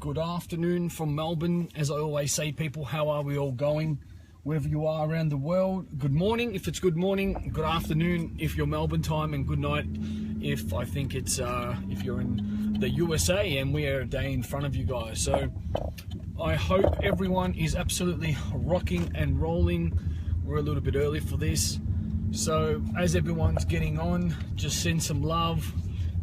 Good afternoon from Melbourne. As I always say, people, how are we all going? Wherever you are around the world, good morning if it's good morning, good afternoon if you're Melbourne time, and good night if I think it's if you're in the USA and we are a day in front of you guys. So I hope everyone is absolutely rocking and rolling. We're a little bit early for this, so as everyone's getting on, just send some love.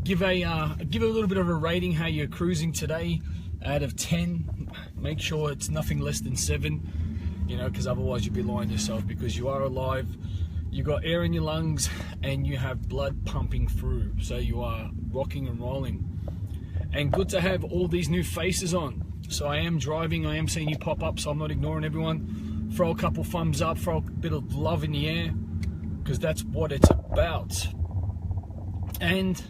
Give a little bit of a rating how you're cruising today out of 10. Make sure it's nothing less than 7, you know, because otherwise you'd be lying to yourself, because you are alive, you got air in your lungs, and you have blood pumping through, so you are rocking and rolling. And good to have all these new faces on. So I am driving, I am seeing you pop up, so I'm not ignoring everyone. Throw a couple thumbs up, throw a bit of love in the air, because that's what it's about. And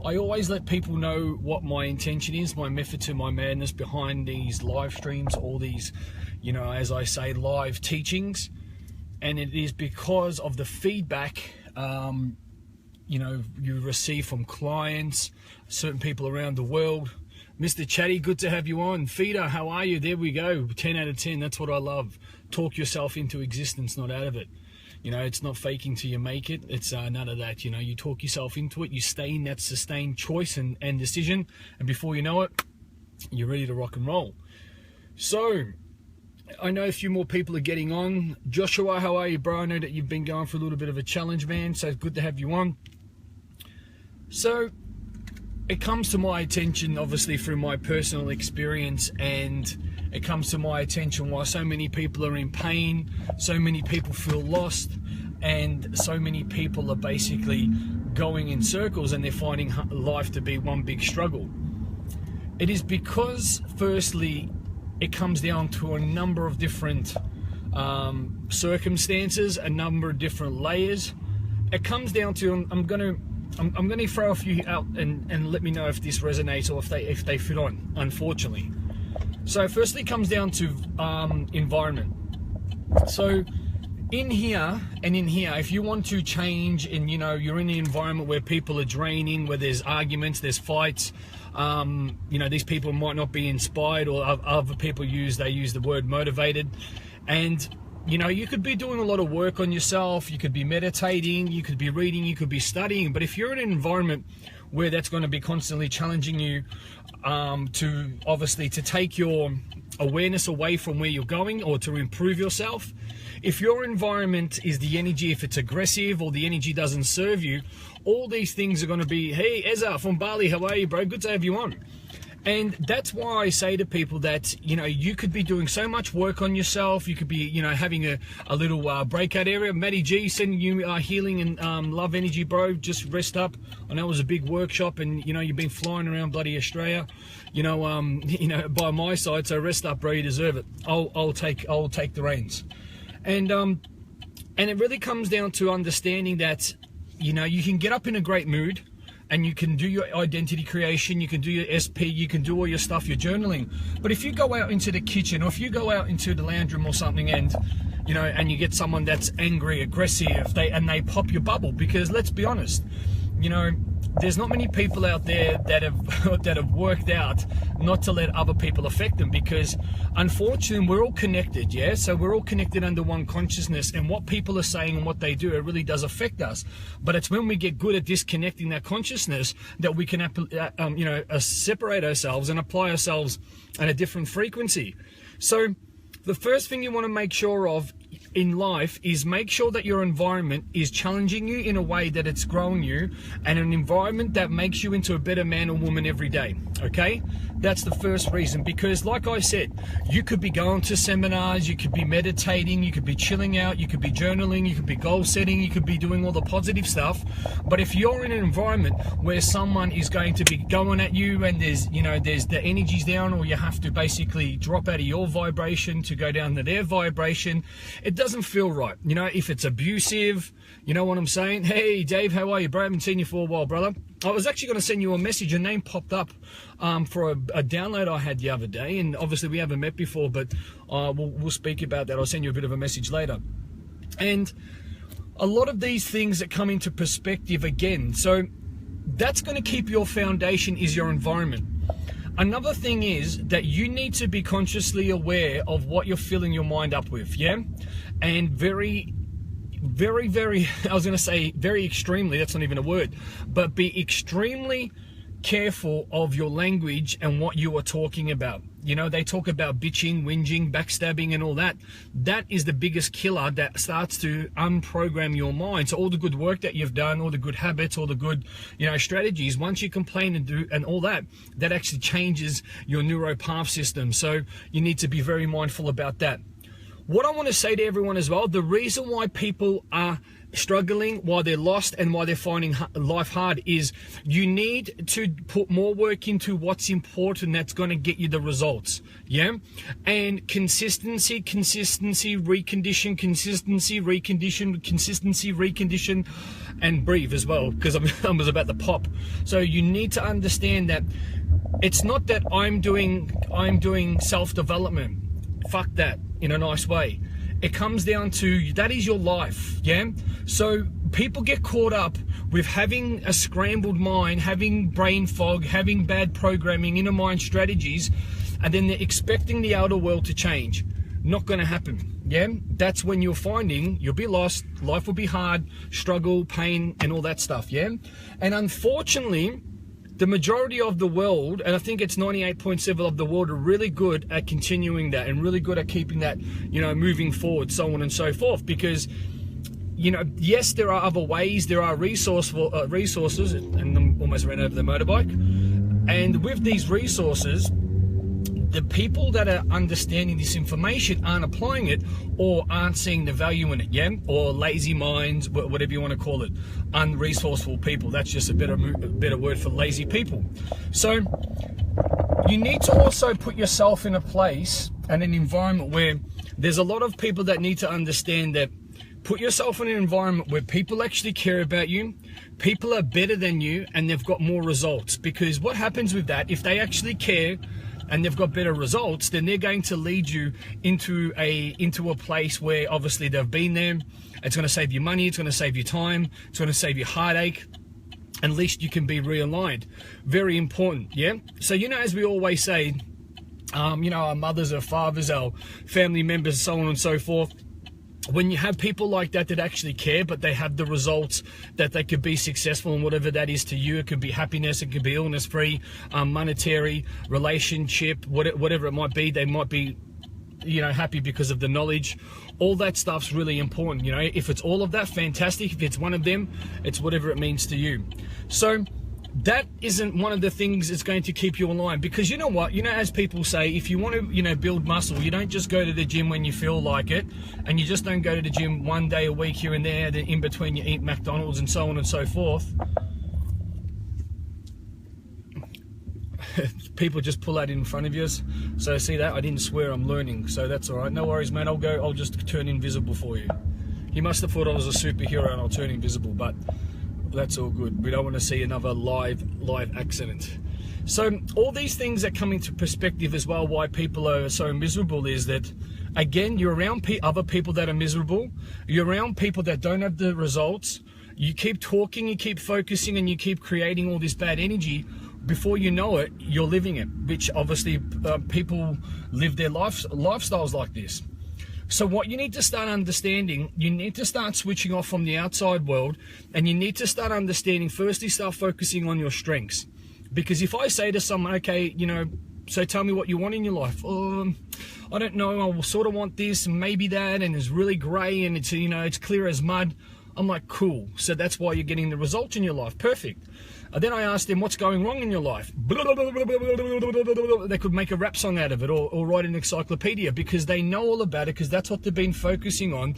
I always let people know what my intention is, my method to my madness behind these live streams, all these, you know, as I say, live teachings. And it is because of the feedback, you know, you receive from clients, certain people around the world. Mr. Chatty, good to have you on. Feeder, how are you? There we go. 10 out of 10. That's what I love. Talk yourself into existence, not out of it. You know, it's not faking till you make it. It's none of that. You know, you talk yourself into it. You stay in that sustained choice and decision. And before you know it, you're ready to rock and roll. So, I know a few more people are getting on. Joshua, how are you, bro? I know that you've been going for a little bit of a challenge, man. So, it's good to have you on. So, it comes to my attention, obviously, through my personal experience, and it comes to my attention why so many people are in pain, so many people feel lost, and so many people are basically going in circles and they're finding life to be one big struggle. It is because, firstly, it comes down to a number of different circumstances, a number of different layers. It comes down to, I'm going to throw a few out and let me know if this resonates or if they fit on, unfortunately. So firstly, it comes down to environment. So in here and in here, if you want to change, and you know, you're in an environment where people are draining, where there's arguments, there's fights, you know, these people might not be inspired, or other people use the word motivated. And you know, you could be doing a lot of work on yourself, you could be meditating, you could be reading, you could be studying, but if you're in an environment where that's going to be constantly challenging you to take your awareness away from where you're going, or to improve yourself, if your environment is the energy, if it's aggressive or the energy doesn't serve you, all these things are going to be, hey, Ezra from Bali, how are you, bro? Good to have you on. And that's why I say to people that, you know, you could be doing so much work on yourself. You could be, you know, having a little breakout area. Matty G sending you healing and love energy, bro. Just rest up. I know it was a big workshop, and you know, you've been flying around bloody Australia, you know, by my side. So rest up, bro. You deserve it. I'll take the reins. And it really comes down to understanding that, you know, you can get up in a great mood, and you can do your identity creation, you can do your SP, you can do all your stuff, your journaling. But if you go out into the kitchen, or if you go out into the lounge room or something, and you know, and you get someone that's angry, aggressive, they pop your bubble, because let's be honest, you know, there's not many people out there that have worked out not to let other people affect them, because unfortunately we're all connected, yeah? So we're all connected under one consciousness, and what people are saying and what they do, it really does affect us. But it's when we get good at disconnecting that consciousness that we can, you know, separate ourselves and apply ourselves at a different frequency. So the first thing you want to make sure of in life is make sure that your environment is challenging you in a way that it's growing you, and an environment that makes you into a better man or woman every day. Okay, that's the first reason, because like I said, you could be going to seminars, you could be meditating, you could be chilling out, you could be journaling, you could be goal setting, you could be doing all the positive stuff. But if you're in an environment where someone is going to be going at you, and there's, you know, there's the energy's down, or you have to basically drop out of your vibration to go down to their vibration, it doesn't feel right. You know, if it's abusive, you know what I'm saying? Hey Dave, how are you, bro? I haven't seen you for a while, brother. I was actually going to send you a message. Your name popped up for a download I had the other day, and obviously we haven't met before, but we'll speak about that. I'll send you a bit of a message later. And a lot of these things that come into perspective again, so that's going to keep your foundation is your environment. Another thing is that you need to be consciously aware of what you're filling your mind up with, yeah? And very, I was going to say very extremely, that's not even a word, but be extremely careful of your language and what you are talking about. You know, they talk about bitching, whinging, backstabbing and all that. That is the biggest killer that starts to unprogram your mind. So all the good work that you've done, all the good habits, all the good, you know, strategies, once you complain and do and all that, that actually changes your neuropath system. So you need to be very mindful about that. What I want to say to everyone as well, the reason why people are struggling, why they're lost and why they're finding life hard is you need to put more work into what's important that's going to get you the results, yeah? And consistency, recondition, recondition, and breathe as well, because I was about to pop. So you need to understand that it's not that I'm doing self-development. Fuck that, in a nice way. It comes down to, that is your life, yeah? So people get caught up with having a scrambled mind, having brain fog, having bad programming, inner mind strategies, and then they're expecting the outer world to change. Not going to happen, yeah? That's when you're finding you'll be lost, life will be hard, struggle, pain, and all that stuff, yeah? And unfortunately, the majority of the world, and I think it's 98.7% of the world, are really good at continuing that and really good at keeping that, you know, moving forward, so on and so forth. Because, you know, yes, there are other ways, there are resources, and I almost ran over the motorbike. And with these resources, the people that are understanding this information aren't applying it or aren't seeing the value in it, yeah? Or lazy minds, whatever you want to call it. Unresourceful people. That's just a better word for lazy people. So you need to also put yourself in a place and an environment where there's a lot of people that need to understand that. Put yourself in an environment where people actually care about you, people are better than you, and they've got more results. Because what happens with that, if they actually care and they've got better results, then they're going to lead you into a place where obviously they've been there. It's going to save you money, it's going to save you time, it's going to save you heartache. At least you can be realigned. Very important, yeah? So, you know, as we always say, you know, our mothers, our fathers, our family members, so on and so forth, when you have people like that that actually care, but they have the results that they could be successful in whatever that is to you, it could be happiness, it could be illness-free, monetary, relationship, whatever it might be, they might be, you know, happy because of the knowledge. All that stuff's really important, you know. If it's all of that, fantastic. If it's one of them, it's whatever it means to you. So that isn't one of the things that's going to keep you aligned, because you know what, you know, as people say, if you want to, you know, build muscle, you don't just go to the gym when you feel like it, and you just don't go to the gym one day a week here and there, then in between you eat McDonald's and so on and so forth. People just pull that in front of you. So see that, I didn't swear, I'm learning, so that's all right. No worries, man. I'll just turn invisible for you. He must have thought I was a superhero and I'll turn invisible, but that's all good. We don't want to see another live accident. So all these things that come into perspective as well, why people are so miserable, is that, again, you're around other people that are miserable, you're around people that don't have the results, you keep talking, you keep focusing, and you keep creating all this bad energy. Before you know it, you're living it, which obviously people live their lifestyles like this. So what you need to start understanding, you need to start switching off from the outside world, and you need to start understanding, firstly, start focusing on your strengths. Because if I say to someone, okay, you know, so tell me what you want in your life. I don't know, I sort of want this and maybe that, and it's really grey and it's, you know, it's clear as mud. I'm like, cool. So that's why you're getting the results in your life. Perfect. And then I asked them, what's going wrong in your life? They could make a rap song out of it, or write an encyclopedia, because they know all about it, because that's what they've been focusing on,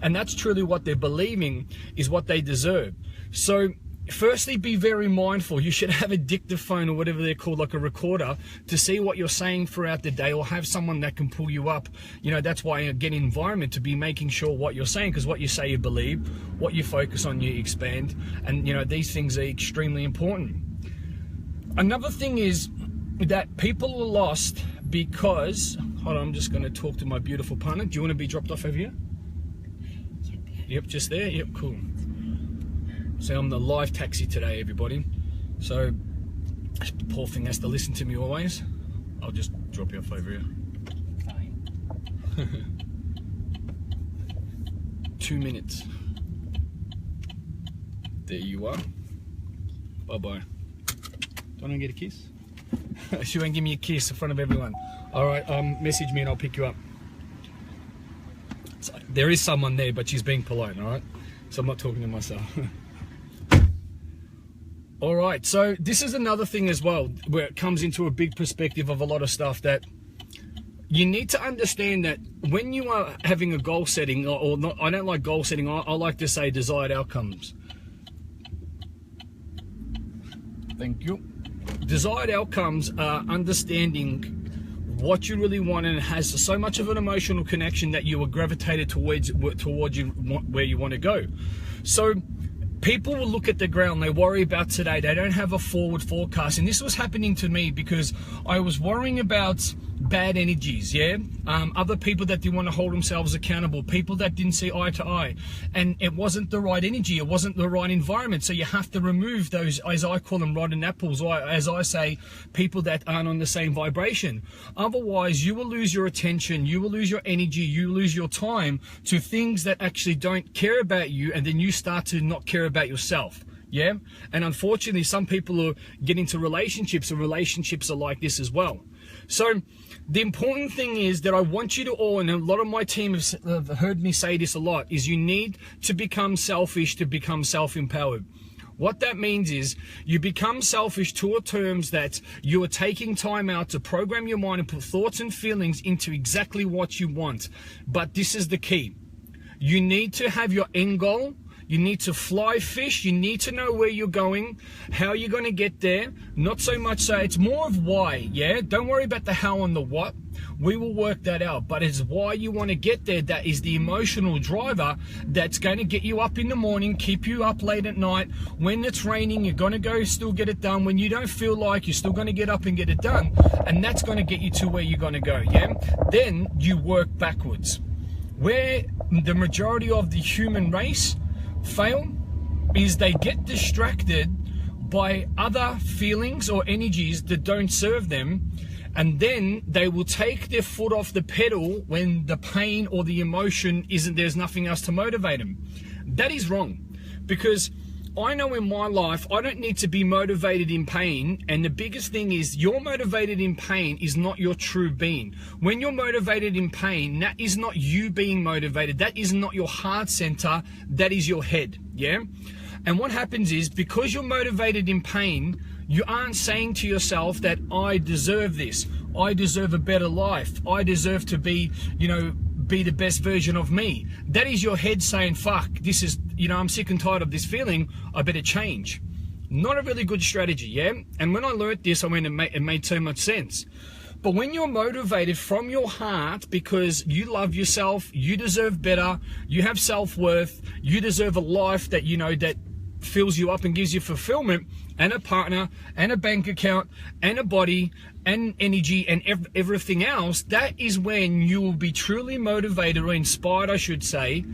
and that's truly what they're believing is what they deserve. So firstly, be very mindful. You should have a dictaphone or whatever they're called, like a recorder, to see what you're saying throughout the day, or have someone that can pull you up. You know, that's why I get environment to be making sure what you're saying, because what you say you believe, what you focus on you expand, and you know, these things are extremely important. Another thing is that people are lost because, hold on, I'm just going to talk to my beautiful partner. Do you want to be dropped off over here? Yep, just there. Yep, cool. So I'm the live taxi today, everybody. So Poor thing has to listen to me always. I'll just drop you off over here. Fine. 2 minutes. There you are. Bye-bye. Don't I get a kiss? She won't give me a kiss in front of everyone. All right, message me and I'll pick you up. So, there is someone there, but she's being polite, all right? So I'm not talking to myself. All right, so this is another thing as well, where it comes into a big perspective of a lot of stuff, that you need to understand that when you are having a goal setting, or not, I don't like goal setting, I like to say desired outcomes. Thank you. Desired outcomes are understanding what you really want, and it has so much of an emotional connection that you are gravitated towards you, where you want to go. So people will look at the ground, they worry about today, they don't have a forward forecast. And this was happening to me because I was worrying about bad energies, yeah? Other people that didn't want to hold themselves accountable, people that didn't see eye to eye. And it wasn't the right energy, it wasn't the right environment. So you have to remove those, as I call them, rotten apples, or as I say, people that aren't on the same vibration. Otherwise, you will lose your attention, you will lose your energy, you lose your time to things that actually don't care about you, and then you start to not care about yourself. Yeah, and unfortunately some people are getting into relationships, and relationships are like this as well. So the important thing is that I want you to all, and a lot of my team have heard me say this a lot, is you need to become selfish to become self-empowered. What that means is you become selfish to terms that you are taking time out to program your mind and put thoughts and feelings into exactly what you want. But this is the key. You need to have your end goal. You need to fly fish. You need to know where you're going, how you're going to get there. Not so much so, it's more of why, yeah? Don't worry about the how and the what. We will work that out. But it's why you want to get there that is the emotional driver that's going to get you up in the morning, keep you up late at night. When it's raining, you're going to go still get it done. When you don't feel like, you're still going to get up and get it done. And that's going to get you to where you're going to go, yeah? Then you work backwards. Where the majority of the human race fail is they get distracted by other feelings or energies that don't serve them, and then they will take their foot off the pedal when the pain or the emotion isn't, there's nothing else to motivate them. That is wrong, because I know in my life I don't need to be motivated in pain, and the biggest thing is you're motivated in pain is not your true being. When you're motivated in pain, that is not you being motivated, that is not your heart center, that is your head, yeah? And what happens is, because you're motivated in pain, you aren't saying to yourself that I deserve this, I deserve a better life, I deserve to be, you know, be the best version of me. That is your head saying, fuck, this is, you know, I'm sick and tired of this feeling, I better change. Not a really good strategy, yeah? And when I learned this, I mean, it made so much sense. But when you're motivated from your heart because you love yourself, you deserve better, you have self-worth, you deserve a life that, you know, that fills you up and gives you fulfillment, and a partner, and a bank account, and a body, and energy, and everything else, that is when you will be truly motivated, or inspired, I should say.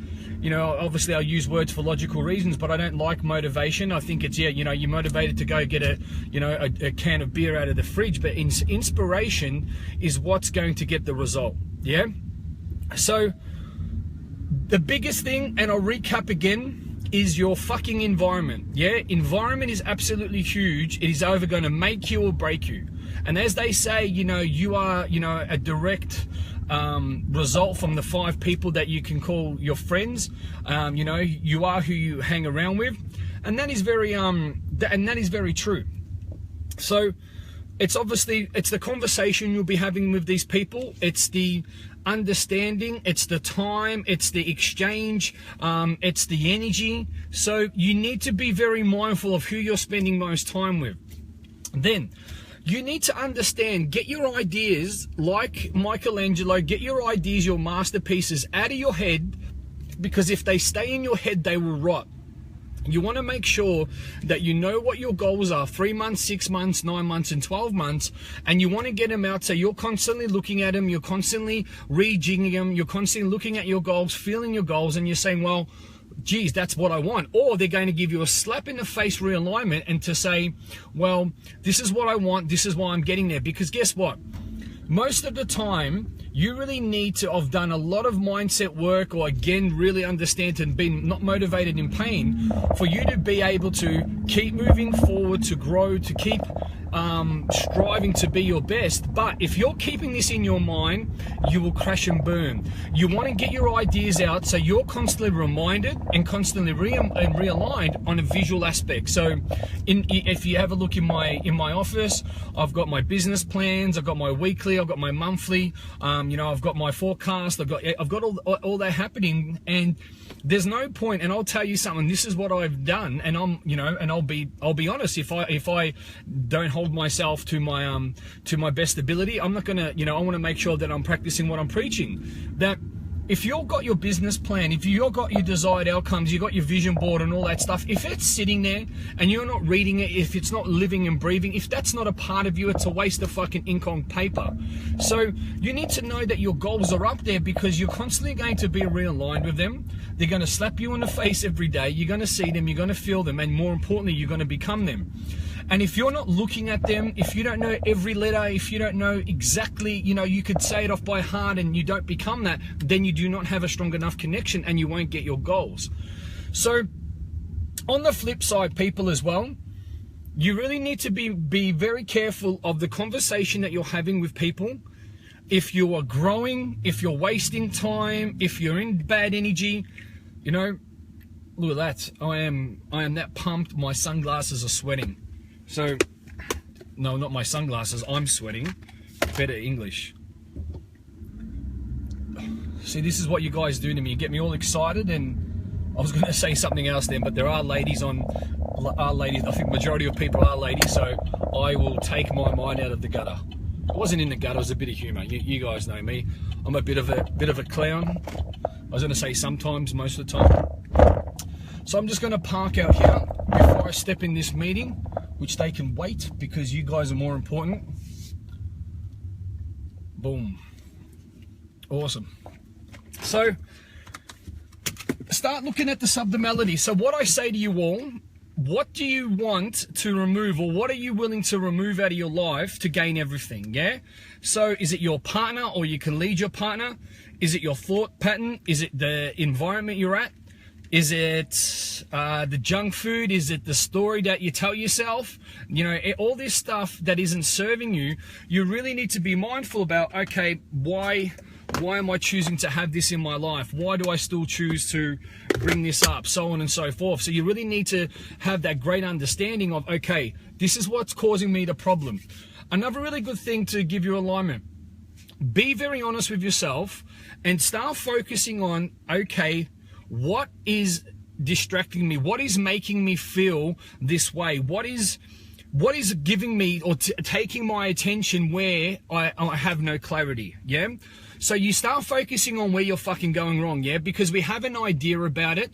You know, obviously I use words for logical reasons, but I don't like motivation. I think it's, yeah, you know, you're motivated to go get a can of beer out of the fridge, but inspiration is what's going to get the result, yeah? So the biggest thing, and I'll recap again, is your fucking environment, yeah? Environment is absolutely huge. It is either going to make you or break you. And as they say, you know, you are, you know, a direct result from the 5 people that you can call your friends. You know, you are who you hang around with, and that is very that is very true. So it's obviously, it's the conversation you'll be having with these people, it's the understanding, it's the time, it's the exchange, it's the energy. So you need to be very mindful of who you're spending most time with. Then you need to understand, get your ideas, like Michelangelo, get your ideas, your masterpieces out of your head, because if they stay in your head, they will rot. You want to make sure that you know what your goals are, 3 months, 6 months, 9 months, and 12 months, and you want to get them out so you're constantly looking at them, you're constantly rejigging them, you're constantly looking at your goals, feeling your goals, and you're saying, well, geez, that's what I want. Or they're going to give you a slap in the face realignment and to say, well, this is what I want, this is why I'm getting there. Because guess what? Most of the time, you really need to have done a lot of mindset work, or again, really understand and be not motivated in pain, for you to be able to keep moving forward, to grow, to keep striving to be your best. But if you're keeping this in your mind, you will crash and burn. You want to get your ideas out so you're constantly reminded and constantly realigned on a visual aspect. So if you have a look in my office, I've got my business plans, I've got my weekly, I've got my monthly, I've got my forecast, I've got all that happening. And there's no point, and I'll tell you something, this is what I've done, and I'll be honest, if I don't hold myself to my best ability, I'm not gonna, I want to make sure that I'm practicing what I'm preaching. That if you've got your business plan, if you've got your desired outcomes, you've got your vision board and all that stuff, if it's sitting there and you're not reading it, if it's not living and breathing, if that's not a part of you, it's a waste of fucking ink on paper. So you need to know that your goals are up there, because you're constantly going to be realigned with them. They're going to slap you in the face every day. You're going to see them, you're going to feel them, and more importantly, you're going to become them. And if you're not looking at them, if you don't know every letter, if you don't know exactly, you could say it off by heart and you don't become that, then you do not have a strong enough connection and you won't get your goals. So on the flip side, people, as well, you really need to be very careful of the conversation that you're having with people. If you are growing, if you're wasting time, if you're in bad energy, look at that. I am that pumped. My sunglasses are sweating. So, no, not my sunglasses, I'm sweating. Better English. See, this is what you guys do to me. You get me all excited, and I was going to say something else then, but there are ladies, I think majority of people are ladies, so I will take my mind out of the gutter. It wasn't in the gutter, it was a bit of humour. You guys know me. I'm a bit of a clown. I was going to say sometimes, most of the time. So I'm just going to park out here before I step in this meeting, which they can wait because you guys are more important. Boom. Awesome. So start looking at the subdomality. So what I say to you all, what do you want to remove, or what are you willing to remove out of your life to gain everything? Yeah. So is it your partner, or you can lead your partner? Is it your thought pattern? Is it the environment you're at? Is it the junk food? Is it the story that you tell yourself? All this stuff that isn't serving you, you really need to be mindful about, okay, why am I choosing to have this in my life? Why do I still choose to bring this up? So on and so forth. So you really need to have that great understanding of, okay, this is what's causing me the problem. Another really good thing to give you alignment, be very honest with yourself and start focusing on, okay, what is distracting me? What is making me feel this way? What is giving me or taking my attention where I have no clarity? Yeah. So you start focusing on where you're fucking going wrong. Yeah. Because we have an idea about it.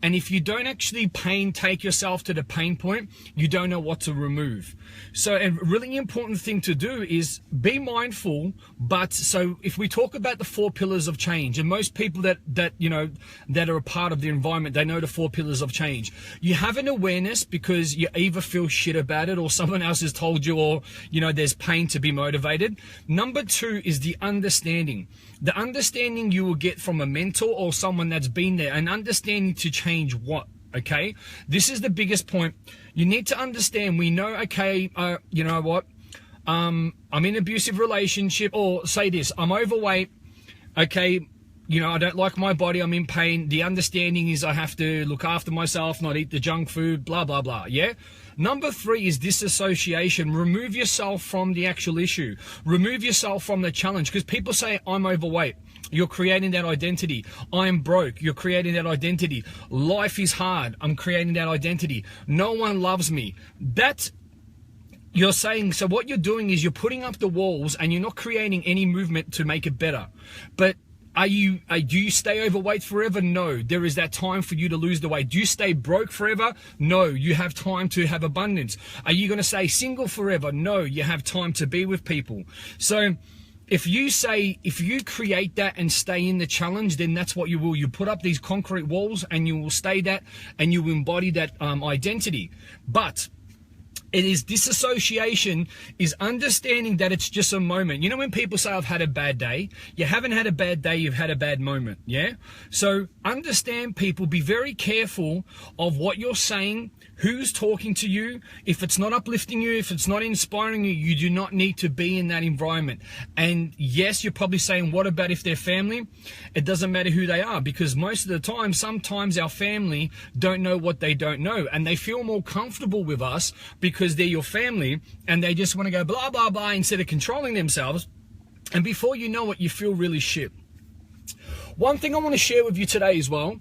And if you don't actually take yourself to the pain point, you don't know what to remove. So a really important thing to do is be mindful. But so if we talk about the 4 pillars of change, and most people that are a part of the environment, they know the 4 pillars of change. You have an awareness because you either feel shit about it, or someone else has told you, or there's pain to be motivated. Number 2 is the understanding. The understanding you will get from a mentor or someone that's been there, an understanding to change what, okay? This is the biggest point. You need to understand, we know, okay, you know what, I'm in an abusive relationship, or say this, I'm overweight, okay, I don't like my body, I'm in pain. The understanding is I have to look after myself, not eat the junk food, blah, blah, blah, yeah? Number 3 is disassociation. Remove yourself from the actual issue. Remove yourself from the challenge, because people say, I'm overweight. You're creating that identity. I'm broke. You're creating that identity. Life is hard. I'm creating that identity. No one loves me. That's you're saying, so what you're doing is you're putting up the walls and you're not creating any movement to make it better. But do you stay overweight forever? No. There is that time for you to lose the weight. Do you stay broke forever? No. You have time to have abundance. Are you going to stay single forever? No. You have time to be with people. So if you create that and stay in the challenge, then that's what you will. You put up these concrete walls and you will stay that, and you embody that identity. But it is disassociation, is understanding that it's just a moment. You know when people say, I've had a bad day? You haven't had a bad day, you've had a bad moment, yeah? So understand, people, be very careful of what you're saying, who's talking to you. If it's not uplifting you, if it's not inspiring you, you do not need to be in that environment. And yes, you're probably saying, what about if they're family? It doesn't matter who they are, because most of the time, sometimes our family don't know what they don't know, and they feel more comfortable with us because they're your family, and they just want to go blah, blah, blah instead of controlling themselves. And before you know it, you feel really shit. One thing I want to share with you today as well,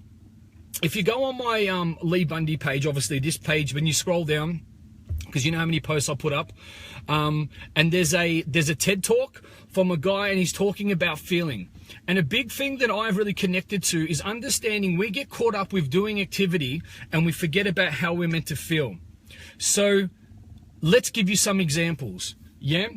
if you go on my Lee Bundy page, obviously this page, when you scroll down, because you know how many posts I put up, and there's a TED talk from a guy, and he's talking about feeling. And a big thing that I've really connected to is understanding we get caught up with doing activity and we forget about how we're meant to feel. So let's give you some examples. Yeah,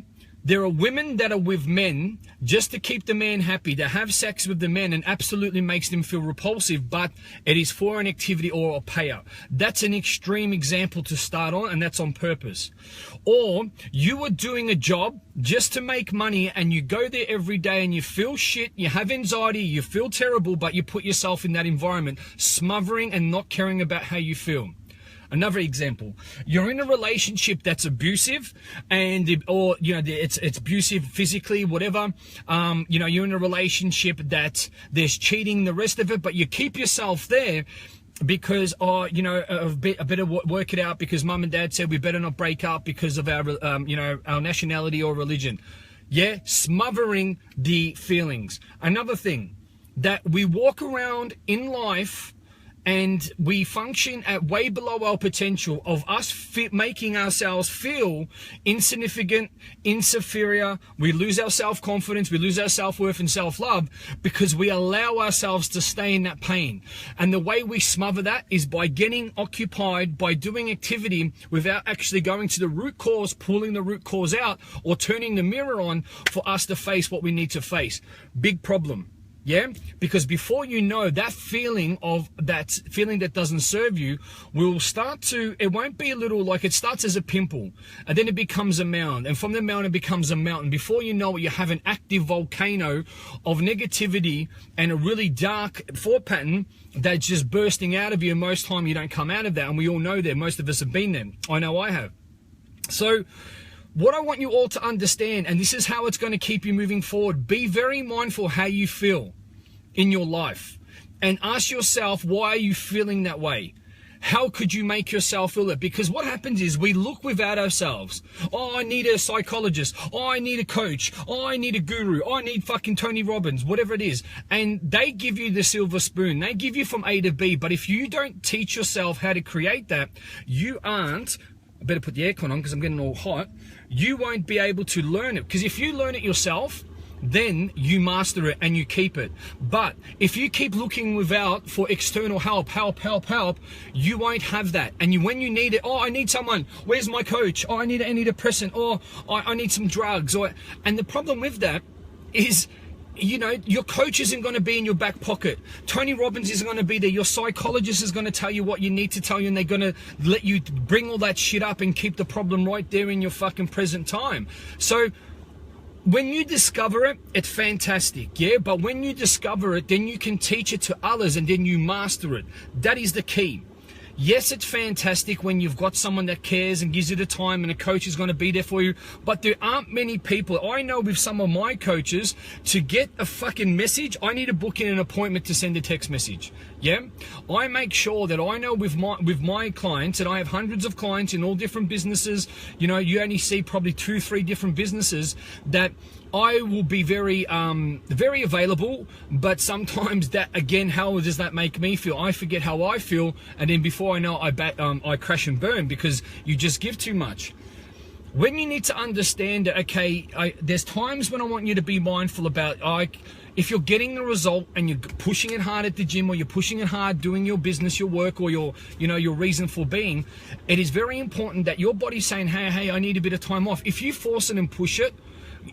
there are women that are with men just to keep the man happy, that have sex with the men and absolutely makes them feel repulsive, but it is for an activity or a payout. That's an extreme example to start on, and that's on purpose. Or you are doing a job just to make money, and you go there every day and you feel shit, you have anxiety, you feel terrible, but you put yourself in that environment, smothering and not caring about how you feel. Another example, you're in a relationship that's abusive, and or you know it's abusive physically, whatever. You know, you're in a relationship that there's cheating, the rest of it, but you keep yourself there because you know, I better work it out because mum and dad said we better not break up because of our you know, our nationality or religion. Yeah, smothering the feelings. Another thing, that we walk around in life and we function at way below our potential of us making ourselves feel insignificant, inferior. We lose our self-confidence, we lose our self-worth and self-love because we allow ourselves to stay in that pain. And the way we smother that is by getting occupied, by doing activity without actually going to the root cause, pulling the root cause out, or turning the mirror on for us to face what we need to face. Big problem. Yeah, because before you know, that feeling that doesn't serve you will start to, it won't be a little, like it starts as a pimple and then it becomes a mound, and from the mound it becomes a mountain. Before you know it, you have an active volcano of negativity and a really dark thought pattern that's just bursting out of you. And most time you don't come out of that, and we all know that. Most of us have been there. I know I have. So what I want you all to understand, and this is how it's going to keep you moving forward, be very mindful how you feel in your life, and ask yourself, why are you feeling that way? How could you make yourself feel it? Because what happens is we look without ourselves. Oh, I need a psychologist. Oh, I need a coach. Oh, I need a guru. Oh, I need fucking Tony Robbins, whatever it is. And they give you the silver spoon. They give you from A to B. But if you don't teach yourself how to create that, you aren't, I better put the aircon on because I'm getting all hot. You won't be able to learn it, because if you learn it yourself, then you master it and you keep it. But if you keep looking without for external help, you won't have that. And when you need it, oh, I need someone. Where's my coach? Oh, I need an antidepressant. Or I need some drugs. And the problem with that is, you know, your coach isn't going to be in your back pocket. Tony Robbins isn't going to be there. Your psychologist is going to tell you what you need to tell you, and they're going to let you bring all that shit up and keep the problem right there in your fucking present time. So when you discover it, it's fantastic, yeah? But when you discover it, then you can teach it to others, and then you master it. That is the key. Yes, it's fantastic when you've got someone that cares and gives you the time, and a coach is going to be there for you. But there aren't many people. I know with some of my coaches, to get a fucking message, I need to book in an appointment to send a text message. Yeah, I make sure that I know with my clients, and I have hundreds of clients in all different businesses. You know, you only see probably 2-3 different businesses, that I will be very available. But sometimes that, again, how does that make me feel? I forget how I feel, and then before I know, I crash and burn because you just give too much. When you need to understand that, okay, there's times when I want you to be mindful about, if you're getting the result and you're pushing it hard at the gym, or you're pushing it hard doing your business, your work, or your reason for being, it is very important that your body's saying, hey, I need a bit of time off. If you force it and push it,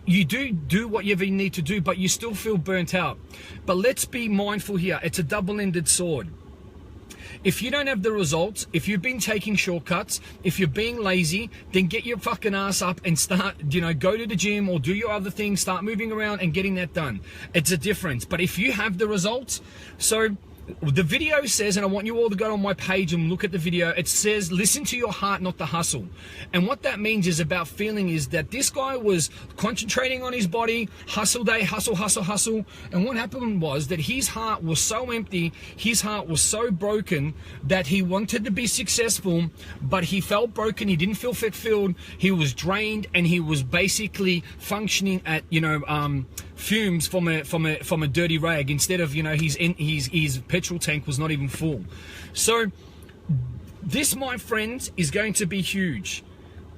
You do whatever you need to do, but you still feel burnt out. But let's be mindful here. It's a double-ended sword. If you don't have the results, if you've been taking shortcuts, if you're being lazy, then get your fucking ass up and start, go to the gym or do your other things, start moving around and getting that done. It's a difference. But if you have the results, so the video says, and I want you all to go on my page and look at the video, it says, listen to your heart, not the hustle. And what that means is about feeling is that this guy was concentrating on his body, hustle day, hustle, hustle, hustle. And what happened was that his heart was so empty, his heart was so broken that he wanted to be successful, but he felt broken, he didn't feel fulfilled, he was drained, and he was basically functioning at, fumes from a dirty rag instead of his petrol tank was not even full. So this, my friends, is going to be huge,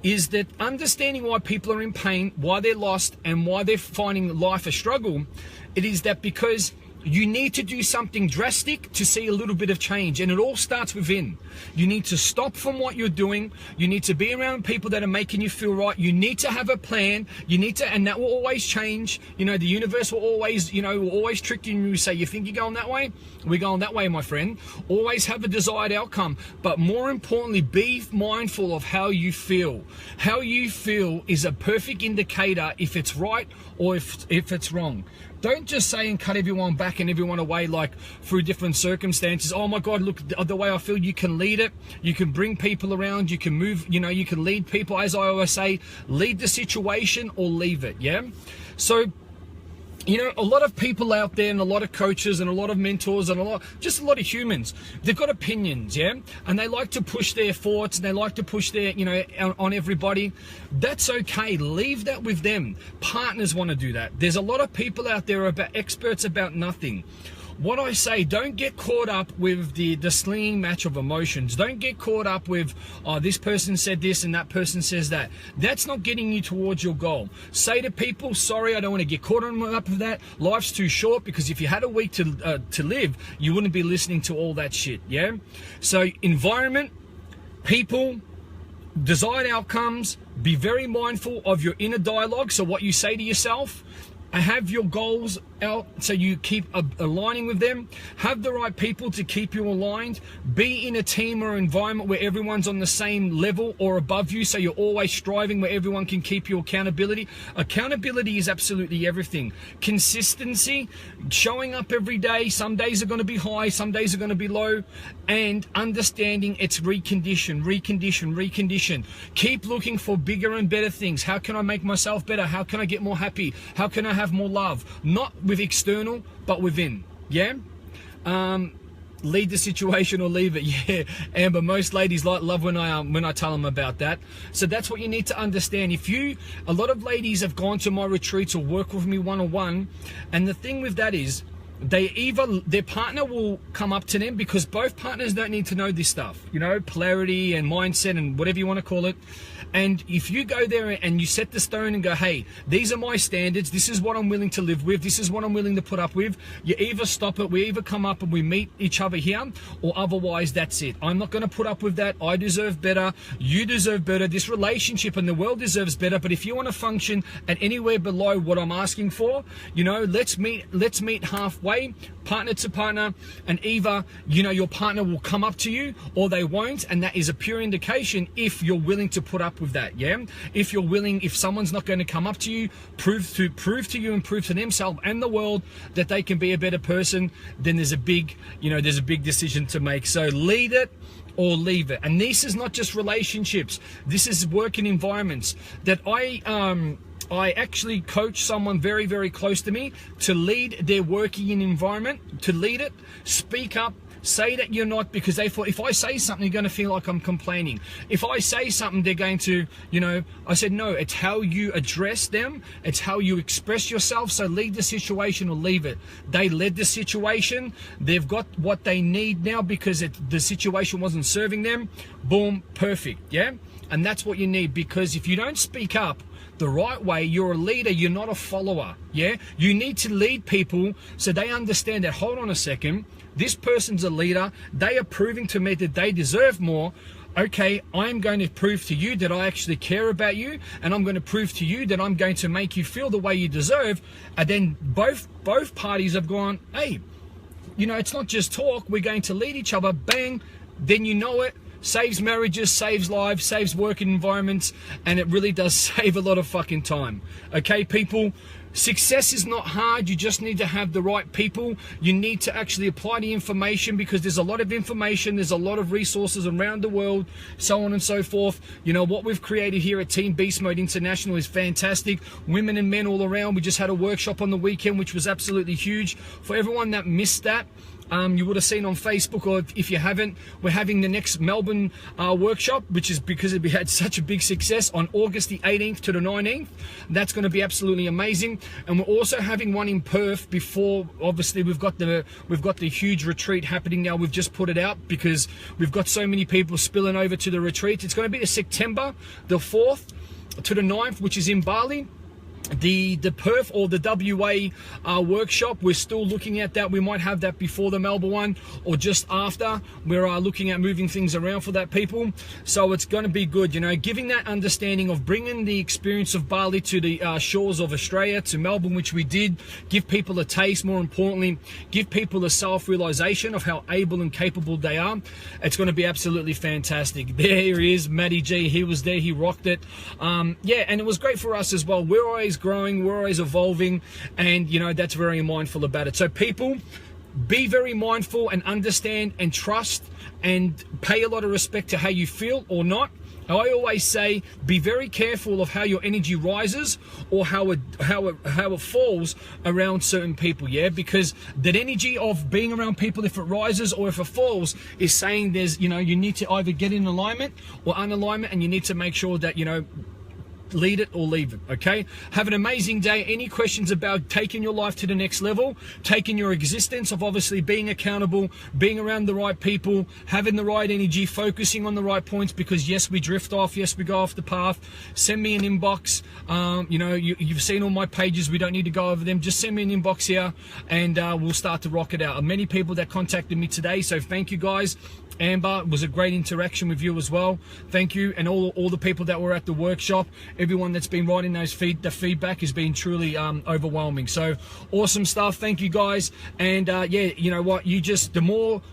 is that understanding why people are in pain, why they're lost, and why they're finding life a struggle. It is that because you need to do something drastic to see a little bit of change, and it all starts within. You need to stop from what you're doing. You need to be around people that are making you feel right. You need to have a plan. You need to, and that will always change. The universe will always, always trick you, and you say, you think you're going that way? We're going that way, my friend. Always have a desired outcome, but more importantly, be mindful of how you feel. How you feel is a perfect indicator if it's right or if it's wrong. Don't just say and cut everyone back and everyone away like through different circumstances. Oh my God, look, the way I feel. You can lead it. You can bring people around. You can move, you can lead people. As I always say, lead the situation or leave it, yeah? So, a lot of people out there and a lot of coaches and a lot of mentors and a lot of humans, they've got opinions, yeah? And they like to push their thoughts and they like to push their, on everybody. That's okay. Leave that with them. Partners want to do that. There's a lot of people out there about experts about nothing. What I say, don't get caught up with the slinging match of emotions. Don't get caught up with, oh, this person said this and that person says that. That's not getting you towards your goal. Say to people, sorry, I don't want to get caught up with that. Life's too short, because if you had a week to live, you wouldn't be listening to all that shit, yeah? So environment, people, desired outcomes, be very mindful of your inner dialogue. So what you say to yourself, have your goals out so you keep aligning with them. Have the right people to keep you aligned. Be in a team or environment where everyone's on the same level or above you, so you're always striving, where everyone can keep you accountability. Accountability is absolutely everything. Consistency, showing up every day. Some days are going to be high, some days are going to be low, and understanding it's recondition. Keep looking for bigger and better things. How can I make myself better? How can I get more happy? How can I have more love? Not with external, but within, yeah? Lead the situation or leave it, yeah. Amber, most ladies love when I tell them about that. So that's what you need to understand. A lot of ladies have gone to my retreats or work with me one-on-one, and the thing with that is, their partner will come up to them, because both partners don't need to know this stuff, polarity and mindset and whatever you want to call it. And if you go there and you set the stone and go, hey, these are my standards, this is what I'm willing to live with, this is what I'm willing to put up with, you either stop it, we either come up and we meet each other here, or otherwise that's it. I'm not going to put up with that. I deserve better. You deserve better. This relationship and the world deserves better. But if you want to function at anywhere below what I'm asking for, let's meet halfway, partner to partner, and either, your partner will come up to you or they won't. And that is a pure indication if you're willing to put up with that, yeah? If you're willing, if someone's not going to come up to you, prove to you and prove to themselves and the world that they can be a better person, then there's a big decision to make. So lead it or leave it. And this is not just relationships. This is working environments that I actually coach someone very, very close to me to lead their working environment, to lead it, speak up, say that you're not, because they thought, if I say something, you're going to feel like I'm complaining. If I say something, they're going to, I said, no, it's how you address them. It's how you express yourself. So lead the situation or leave it. They led the situation. They've got what they need now because the situation wasn't serving them. Boom, perfect, yeah? And that's what you need, because if you don't speak up the right way, you're a leader, you're not a follower, yeah? You need to lead people so they understand that, hold on a second, this person's a leader, they are proving to me that they deserve more. okay, I'm going to prove to you that I actually care about you, and I'm going to prove to you that I'm going to make you feel the way you deserve. And then both parties have gone, hey, you know, it's not just talk, we're going to lead each other, bang, then you know it. Saves marriages, saves lives, saves working environments, and it really does save a lot of fucking time. Okay, people, success is not hard. You just need to have the right people. You need to actually apply the information, because there's a lot of information, there's a lot of resources around the world, so on and so forth. You know, what we've created here at Team Beast Mode International is fantastic. Women and men all around. We just had a workshop on the weekend, which was absolutely huge. For everyone that missed that, you would have seen on Facebook, or if you haven't, we're having the next Melbourne workshop, which is because we had such a big success, on August the 18th to the 19th. That's going to be absolutely amazing. And we're also having one in Perth before. Obviously, we've got the huge retreat happening now. We've just put it out because we've got so many people spilling over to the retreat. It's going to be the September the 4th to the 9th, which is in Bali. The Perth or the WA workshop, we're still looking at that. We might have that before the Melbourne one or just after. We're looking at moving things around for that, people. So it's going to be good, you know, giving that understanding of bringing the experience of Bali to the shores of Australia, to Melbourne, which we did. Give people a taste, more importantly, give people a self-realization of how able and capable they are. It's going to be absolutely fantastic. There he is, Matty G. He was there, he rocked it. Yeah, and it was great for us as well. We're always growing, we're always evolving, and you know, that's very mindful about it. So people, be very mindful and understand and trust and pay a lot of respect to how you feel or not. I always say, be very careful of how your energy rises or how it falls around certain people, yeah? Because that energy of being around people, if it rises or if it falls, is saying there's, you know, you need to either get in alignment or unalignment, and you need to make sure that, you know, lead it or leave it. Okay, have an amazing day. Any questions about taking your life to the next level, taking your existence, of obviously being accountable, being around the right people, having the right energy, focusing on the right points, because yes, we drift off, yes, we go off the path. Send me an inbox. You know, you've seen all my pages, we don't need to go over them. Just send me an inbox here, and we'll start to rock it out. Many people that contacted me today, so thank you guys. Amber, it was a great interaction with you as well. Thank you. And all the people that were at the workshop, everyone that's been writing those the feedback has been truly overwhelming. So awesome stuff. Thank you guys. And yeah, you know what, you just, the more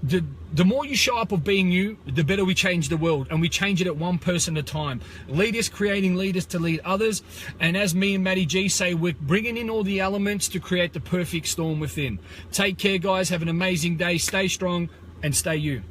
you show up of being you, the better we change the world, and we change it at one person at a time. Leaders creating leaders to lead others, and as me and Matty G say, we're bringing in all the elements to create the perfect storm within. Take care, guys. Have an amazing day. Stay strong and stay you.